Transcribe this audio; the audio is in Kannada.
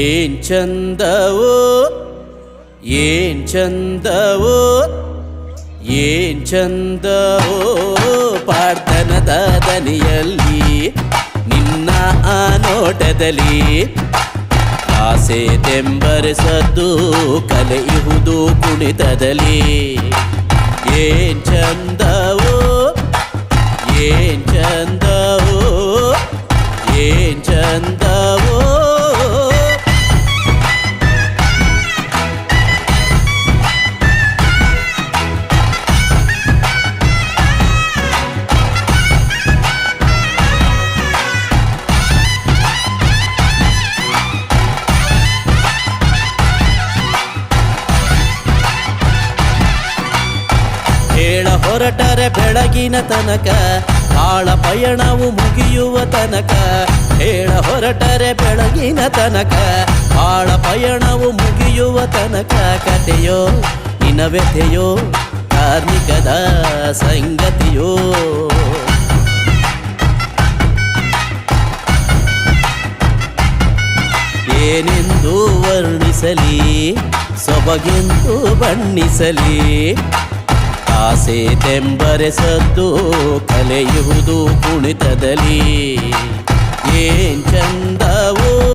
ಏನ್ ಚಂದವೋ ಏನ್ ಚಂದವೋ ಏನ್ ಚಂದವೋ ಪಾರ್ಥನದ ದನಿಯಲ್ಲಿ ನಿನ್ನ ಆ ನೋಟದಲ್ಲಿ ಆಸೆ ತೆಂಬರಿಸದ್ದು ಕಲೆಯುವುದು ಕುಣಿತದಲ್ಲಿ ಏನ್ ಚಂದವೋ ಏನ್ ಚಂದವೋ ಏನ್ ಚಂದವೋ ಹೇಳ ಹೊರಟರೆ ಬೆಳಗಿನ ತನಕ ಬಾಳ ಪಯಣವು ಮುಗಿಯುವ ತನಕ ಹೇಳ ಹೊರಟರೆ ಬೆಳಗಿನ ತನಕ ಬಾಳ ಪಯಣವು ಮುಗಿಯುವ ತನಕ ಕಥೆಯೋ ನಿನವೆತೆಯೋ ಕಾರ್ಮಿಕದ ಸಂಗತಿಯೋ ಏನೆಂದು ವರ್ಣಿಸಲಿ ಸೊಬಗೆಂದು ಬಣ್ಣಿಸಲಿ ಆಸೆ ತೆಂಬರೆಸದ್ದು ಕಲೆಯುವುದು ಕುಣಿತದಲ್ಲಿ ಏನ್ ಚಂದವೋ